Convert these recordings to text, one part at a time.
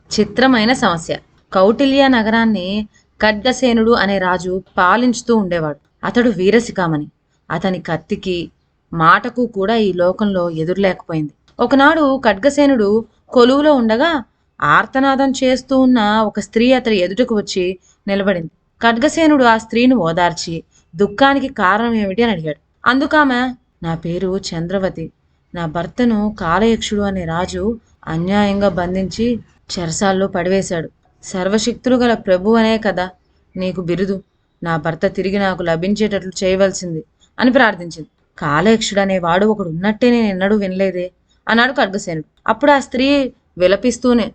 చిత్రమైన సమస్య. కౌటిల్య నగరాన్ని ఖడ్గసేనుడు అనే రాజు పాలించుతూ ఉండేవాడు. అతడు వీరశిఖామణి. అతని కత్తికి మాటకు కూడా ఈ లోకంలో ఎదురులేకపోయింది. ఒకనాడు ఖడ్గసేనుడు కొలువులో ఉండగా ఆర్తనాదం చేస్తూ ఉన్న ఒక స్త్రీ అతడి ఎదుటకు వచ్చి నిలబడింది. ఖడ్గసేనుడు ఆ స్త్రీని ఓదార్చి దుఃఖానికి కారణం ఏమిటి అని అడిగాడు. అందుకామె, నా పేరు చంద్రవతి. నా భర్తను కాలయక్షుడు అనే రాజు అన్యాయంగా బంధించి చెరసాల్లో పడివేశాడు. సర్వశక్తులు గల ప్రభు అనే కదా నీకు బిరుదు. నా భర్త తిరిగి నాకు లభించేటట్లు చేయవలసింది అని ప్రార్థించింది. కాలయక్షుడు అనేవాడు ఒకడు ఉన్నట్టే నేను ఎన్నడూ వినలేదే అన్నాడు ఖడ్గసేనుడు. అప్పుడు ఆ స్త్రీ విలపిస్తూనే,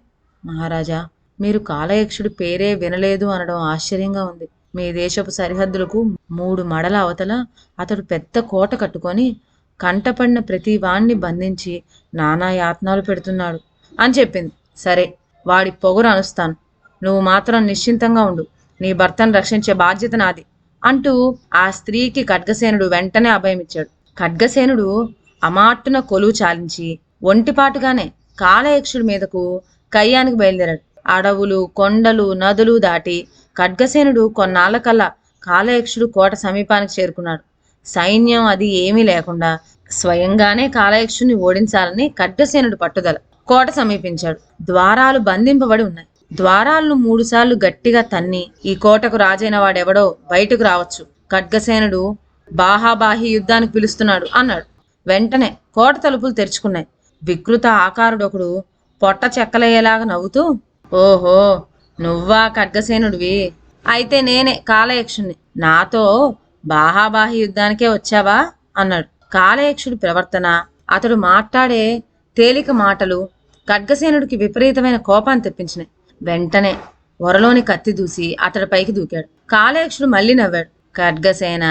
మహారాజా, మీరు కాలయక్షుడి పేరే వినలేదు అనడం ఆశ్చర్యంగా ఉంది. మీ దేశపు సరిహద్దులకు 3 మడల అవతల అతడు పెద్ద కోట కట్టుకొని కంటపడిన ప్రతి వాణ్ణి బంధించి నానా యాతనాలు పెడుతున్నాడు అని చెప్పింది. సరే, వాడి పొగరు అనుస్తాను. నువ్వు మాత్రం నిశ్చింతంగా ఉండు. నీ భర్తను రక్షించే బాధ్యత నాది అంటూ ఆ స్త్రీకి ఖడ్గసేనుడు వెంటనే అభయమిచ్చాడు. ఖడ్గసేనుడు అమాట్టున కొలువు చాలించి ఒంటిపాటుగానే కాలయక్షుడి మీదకు కయ్యానికి బయలుదేరాడు. అడవులు, కొండలు, నదులు దాటి ఖడ్గసేనుడు కొన్నాళ్లకల్లా కాలయక్షుడు కోట సమీపానికి చేరుకున్నాడు. సైన్యం అది ఏమీ లేకుండా స్వయంగానే కాలయక్షుడిని ఓడించాలని ఖడ్గసేనుడు పట్టుదల. కోట సమీపించాడు. ద్వారాలు బంధింపబడి ఉన్నాయి. ద్వారాలను 3 సార్లు గట్టిగా తన్ని ఈ కోటకు రాజైన వాడెవడో బయటకు రావచ్చు. ఖడ్గసేనుడు బాహాబాహి యుద్ధానికి పిలుస్తున్నాడు అన్నాడు. వెంటనే కోట తలుపులు తెరుచుకున్నాయి. వికృత ఆకారుడొకడు పొట్ట చెక్కలయ్యేలాగా నవ్వుతూ, ఓహో, నువ్వా ఖడ్గసేనుడివి? అయితే నేనే కాలయక్షుణ్ణి. నాతో బాహాబాహి యుద్ధానికే వచ్చావా అన్నాడు. కాలయక్షుడి ప్రవర్తన, అతడు మాట్లాడే తేలిక మాటలు ఖడ్గసేనుడికి విపరీతమైన కోపాన్ని తెప్పించినాయి. వెంటనే వరలోని కత్తి దూసి అతడి పైకి దూకాడు. కాలయక్షుడు మళ్ళీ నవ్వాడు. ఖడ్గసేన,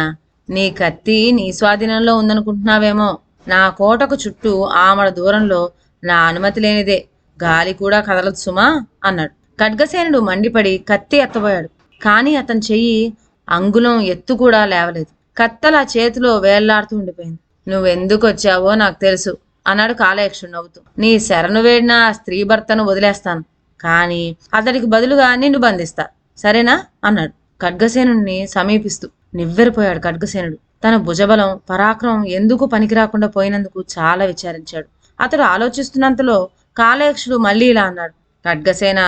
నీ కత్తి నీ స్వాధీనంలో ఉందనుకుంటున్నావేమో. నా కోటకు చుట్టూ ఆమడ దూరంలో నా అనుమతి లేనిదే గాలి కూడా కదలదు సుమా అన్నాడు. ఖడ్గసేనుడు మండిపడి కత్తి ఎత్తబోయాడు. కానీ అతని చెయ్యి అంగుళం ఎత్తు కూడా లేవలేదు. కత్తెల చేతిలో వేళ్లాడుతూ ఉండిపోయింది. నువ్వెందుకు వచ్చావో నాకు తెలుసు అన్నాడు కాలయక్షుడు నవ్వుతూ. నీ శరణు వేడిన ఆ స్త్రీ భర్తను వదిలేస్తాను, కానీ అతడికి బదులుగా నిన్ను బంధిస్తా, సరేనా అన్నాడు. ఖడ్గసేనుడిని సమీపిస్తూ నివ్వెరపోయాడు ఖడ్గసేనుడు. తన భుజబలం, పరాక్రమం ఎందుకు పనికిరాకుండా పోయినందుకు చాలా విచారించాడు. అతడు ఆలోచిస్తున్నంతలో కాలయక్షుడు మళ్ళీ ఇలా అన్నాడు. ఖడ్గసేన,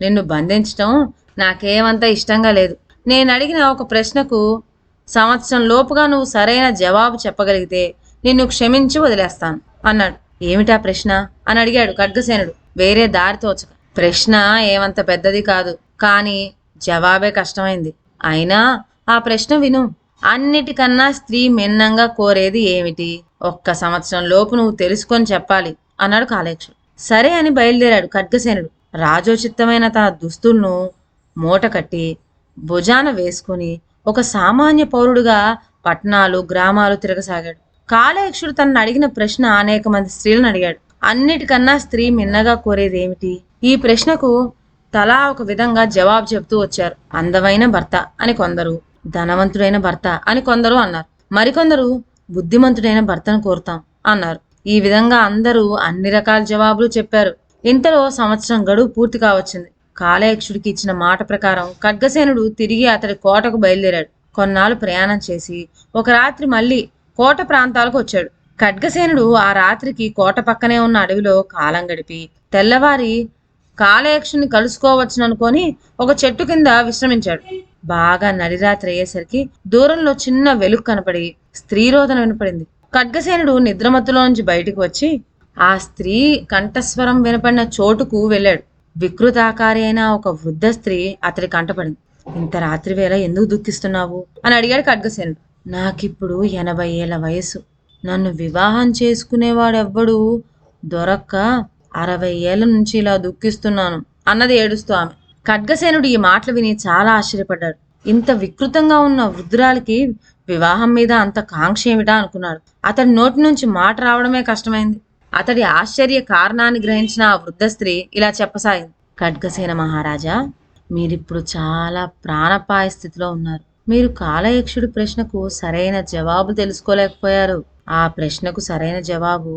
నిన్ను బంధించటం నాకేమంత ఇష్టంగా లేదు. నేను అడిగిన ఒక ప్రశ్నకు సంవత్సరం లోపుగా నువ్వు సరైన జవాబు చెప్పగలిగితే నిన్ను క్షమించి వదిలేస్తాను అన్నాడు. ఏమిటా ప్రశ్న అని అడిగాడు ఖడ్గసేనుడు వేరే దారి తోచక. ప్రశ్న ఏమంత పెద్దది కాదు, కానీ జవాబే కష్టమైంది. అయినా ఆ ప్రశ్న విను. అన్నిటికన్నా స్త్రీ మిన్నంగా కోరేది ఏమిటి? 1 సంవత్సరం లోపు నువ్వు తెలుసుకొని చెప్పాలి అన్నాడు కాలయక్షుడు. సరే అని బయలుదేరాడు ఖడ్గసేనుడు. రాజోచిత్తమైన తన దుస్తులను మూట కట్టి భుజాన వేసుకుని ఒక సామాన్య పౌరుడుగా పట్టణాలు, గ్రామాలు తిరగసాగాడు. కాలయక్షుడు తనను అడిగిన ప్రశ్న అనేక మంది స్త్రీలను అడిగాడు. అన్నిటికన్నా స్త్రీ మిన్నగా కోరేది ఏమిటి? ఈ ప్రశ్నకు తలా ఒక విధంగా జవాబు చెబుతూ వచ్చారు. అందమైన భర్త అని కొందరు, ధనవంతుడైన భర్త అని కొందరు అన్నారు. మరికొందరు బుద్ధిమంతుడైన భర్తను కోరుతాం అన్నారు. ఈ విధంగా అందరూ అన్ని రకాల జవాబులు చెప్పారు. ఇంతలో సంవత్సరం గడువు పూర్తి కావచ్చింది. కాలయక్షుడికి ఇచ్చిన మాట ప్రకారం ఖడ్గసేనుడు తిరిగి అతడి కోటకు బయలుదేరాడు. కొన్నాళ్ళు ప్రయాణం చేసి ఒక రాత్రి మళ్ళీ కోట ప్రాంతాలకు వచ్చాడు. ఖడ్గసేనుడు ఆ రాత్రికి కోట పక్కనే ఉన్న అడవిలో కాలం గడిపి తెల్లవారి కాలయక్షుని కలుసుకోవచ్చుననుకొని ఒక చెట్టు కింద విశ్రమించాడు. బాగా నడిరాత్రి అయ్యేసరికి దూరంలో చిన్న వెలుగు కనపడి స్త్రీరోదన వినపడింది. ఖడ్గసేనుడు నిద్రమత్తులోంచి బయటకు వచ్చి ఆ స్త్రీ కంఠస్వరం వినపడిన చోటుకు వెళ్ళాడు. వికృతాకారి అయిన ఒక వృద్ధ స్త్రీ అతడి కంటపడింది. ఇంత రాత్రి వేళ ఎందుకు దుఃఖిస్తున్నావు అని అడిగాడు ఖడ్గసేనుడు. నాకిప్పుడు 80 ఏళ్ల వయసు. నన్ను వివాహం చేసుకునేవాడెవ్వడు దొరక్క 60 ఏళ్ల నుంచి ఇలా దుఃఖిస్తున్నాను అన్నది ఏడుస్తూ ఆమె. ఖడ్గసేనుడు ఈ మాటలు విని చాలా ఆశ్చర్యపడ్డాడు. ఇంత వికృతంగా ఉన్న వృద్ధురాలికి వివాహం మీద అంత కాంక్ష ఏమిటా అనుకున్నాడు. అతడి నోటి నుంచి మాట రావడమే కష్టమైంది. అతడి ఆశ్చర్య కారణాన్ని గ్రహించిన ఆ వృద్ధ స్త్రీ ఇలా చెప్పసాగింది. ఖడ్గసేన మహారాజా, మీరిప్పుడు చాలా ప్రాణపాయ స్థితిలో ఉన్నారు. మీరు కాలయక్షుడి ప్రశ్నకు సరైన జవాబు తెలుసుకోలేకపోయారు. ఆ ప్రశ్నకు సరైన జవాబు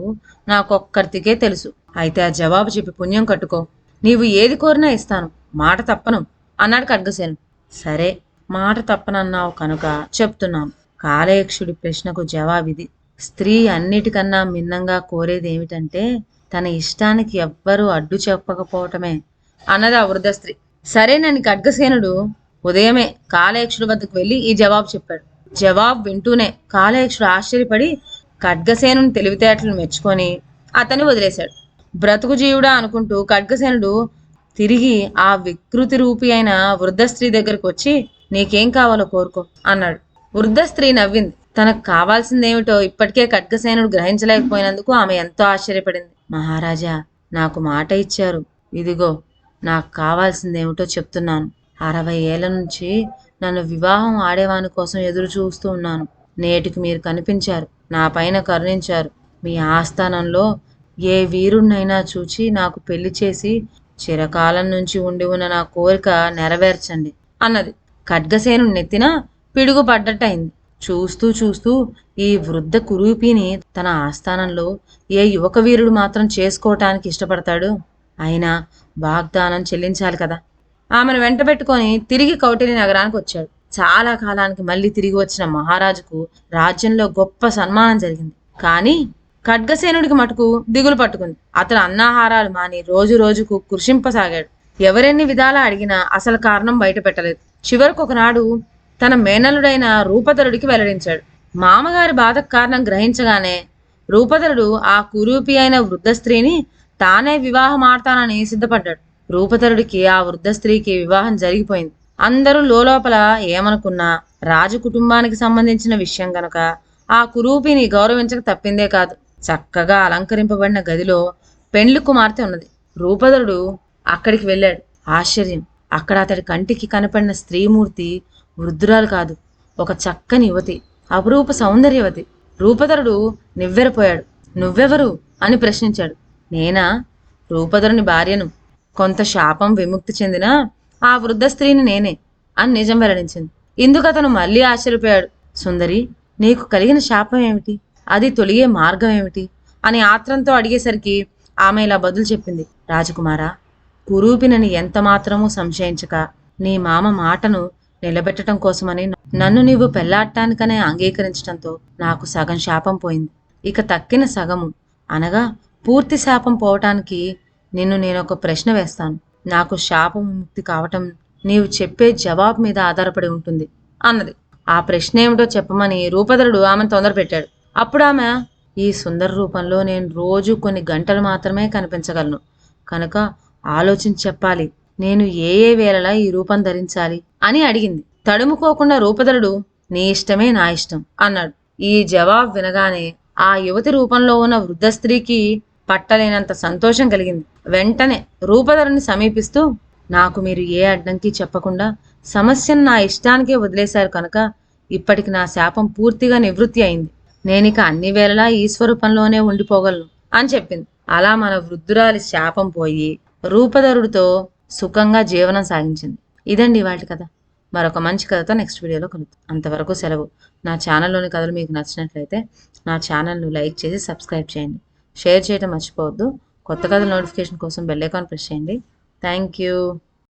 నాకొక్కరికే తెలుసు. అయితే ఆ జవాబు చెప్పి పుణ్యం కట్టుకో. నీవు ఏది కోరినా ఇస్తాను, మాట తప్పను అన్నాడు ఖడ్గసేనుడు. సరే, మాట తప్పనన్నావు కనుక చెప్తున్నాను. కాలయక్షుడి ప్రశ్నకు జవాబిది. స్త్రీ అన్నిటికన్నా మిన్నంగా కోరేది ఏమిటంటే తన ఇష్టానికి ఎవ్వరూ అడ్డు చెప్పకపోవటమే అన్నది ఆ వృద్ధ స్త్రీ. సరేనని ఖడ్గసేనుడు ఉదయమే కాలయక్షుడి వద్దకు వెళ్ళి ఈ జవాబు చెప్పాడు. జవాబు వింటూనే కాలయక్షుడు ఆశ్చర్యపడి ఖడ్గసేనుని తెలివితేటలను మెచ్చుకొని అతన్ని వదిలేశాడు. బ్రతుకు జీవుడా అనుకుంటూ ఖడ్గసేనుడు తిరిగి ఆ వికృతి రూపి అయిన వృద్ధ స్త్రీ దగ్గరకు వచ్చి నీకేం కావాలో కోరుకో అన్నాడు. వృద్ధ స్త్రీ నవ్వింది. తనకు కావాల్సిందేమిటో ఇప్పటికే ఖడ్గసేనుడు గ్రహించలేకపోయినందుకు ఆమె ఎంతో ఆశ్చర్యపడింది. మహారాజా, నాకు మాట ఇచ్చారు, ఇదిగో నాకు కావాల్సిందేమిటో చెప్తున్నాను. 60 ఏళ్ల నుంచి నన్ను వివాహం ఆడేవాని కోసం ఎదురు చూస్తూ ఉన్నాను. నేటికి మీరు కనిపించారు, నా పైన కరుణించారు. మీ ఆస్థానంలో ఏ వీరుణ్ణైనా చూచి నాకు పెళ్లి చేసి చిరకాలం నుంచి ఉండి ఉన్న నా కోరిక నెరవేర్చండి అన్నది. ఖడ్గసేనుడి నెత్తిన పిడుగు పడ్డట్టయింది. చూస్తూ చూస్తూ ఈ వృద్ధ కురూపిని తన ఆస్థానంలో ఏ యువక వీరుడు మాత్రం చేసుకోవటానికి ఇష్టపడతాడు? అయినా వాగ్దానం చెల్లించాలి కదా. ఆమెను వెంటబెట్టుకొని తిరిగి కౌటిల్య నగరానికి వచ్చాడు. చాలా కాలానికి మళ్ళీ తిరిగి వచ్చిన మహారాజుకు రాజ్యంలో గొప్ప సన్మానం జరిగింది. కానీ ఖడ్గసేనుడికి మటుకు దిగులు పట్టుకుంది. అతను అన్నాహారాలు మాని రోజు రోజుకు కృషింపసాగాడు. ఎవరెన్ని విధాలా అడిగినా అసలు కారణం బయట పెట్టలేదు. చివరకు ఒకనాడు తన మేనలుడైన రూపధరుడికి వెల్లడించాడు. మామగారి బాధకు కారణం గ్రహించగానే రూపధరుడు ఆ కురూపి అయిన వృద్ధ స్త్రీని తానే వివాహం ఆడతానని సిద్ధపడ్డాడు. రూపధరుడికి ఆ వృద్ధ స్త్రీకి వివాహం జరిగిపోయింది. అందరూ లోపల ఏమనుకున్నా రాజు కుటుంబానికి సంబంధించిన విషయం గనక ఆ కురూపిని గౌరవించక తప్పిందే కాదు. చక్కగా అలంకరింపబడిన గదిలో పెండ్లి కుమార్తె ఉన్నది. రూపధరుడు అక్కడికి వెళ్ళాడు. ఆశ్చర్యం! అక్కడ అతడి కంటికి కనపడిన స్త్రీమూర్తి వృద్ధురాలు కాదు, ఒక చక్కని యువతి, అపురూప సౌందర్యవతి. రూపధరుడు నివ్వెరపోయాడు. నువ్వెవరు అని ప్రశ్నించాడు. నేనా? రూపధరుని భార్యను. కొంత శాపం విముక్తి చెందిన ఆ వృద్ధ స్త్రీని నేనే అని నిజం వెల్లడించింది. ఇందుకు అతను మళ్ళీ ఆశ్చర్యపోయాడు. సుందరి, నీకు కలిగిన శాపం ఏమిటి? అది తొలిగే మార్గం ఏమిటి అని ఆత్రంతో అడిగేసరికి ఆమె ఇలా బదులు చెప్పింది. రాజకుమారా, కురూపినని ఎంత మాత్రమూ సంశయించక నీ మామ మాటను నిలబెట్టడం కోసమని నన్ను నీవు పెళ్లాడటానికనే అంగీకరించడంతో నాకు సగం శాపం పోయింది. ఇక తక్కిన సగము అనగా పూర్తి శాపం పోవటానికి నిన్ను నేనొక ప్రశ్న వేస్తాను. నాకు శాపం విముక్తి కావటం నీవు చెప్పే జవాబు మీద ఆధారపడి ఉంటుంది అన్నది. ఆ ప్రశ్న ఏమిటో చెప్పమని రూపధరుడు ఆమెను తొందర పెట్టాడు. అప్పుడు ఆమె, ఈ సుందర రూపంలో నేను రోజు కొన్ని గంటలు మాత్రమే కనిపించగలను కనుక ఆలోచించి చెప్పాలి. నేను ఏ ఏ వేళలా ఈ రూపం ధరించాలి అని అడిగింది. తడుముకోకుండా రూపధరుడు నీ ఇష్టమే నా ఇష్టం అన్నాడు. ఈ జవాబు వినగానే ఆ యువతి రూపంలో ఉన్న వృద్ధ స్త్రీకి పట్టలేనంత సంతోషం కలిగింది. వెంటనే రూపధరుని సమీపిస్తూ, నాకు మీరు ఏ అడ్డంకి చెప్పకుండా సమస్యను నా ఇష్టానికే వదిలేశారు కనుక ఇప్పటికి నా శాపం పూర్తిగా నివృత్తి అయింది. నేనిక అన్ని వేళలా ఈ స్వరూపంలోనే ఉండిపోగలను అని చెప్పింది. అలా మన వృద్ధురాలి శాపం పోయి రూపధరుడితో సుఖంగా జీవనం సాగించింది. ఇదండి ఇవాల్టి కథ. మరొక మంచి కథతో నెక్స్ట్ వీడియోలో కలుద్దాం. అంతవరకు సెలవు. నా ఛానల్లోని కథలు మీకు నచ్చినట్లయితే నా ఛానల్ను లైక్ చేసి సబ్స్క్రైబ్ చేయండి. షేర్ చేయడం మర్చిపోవద్దు. కొత్త కథల నోటిఫికేషన్ కోసం బెల్ ఐకాన్ ప్రెస్ చేయండి. Thank you.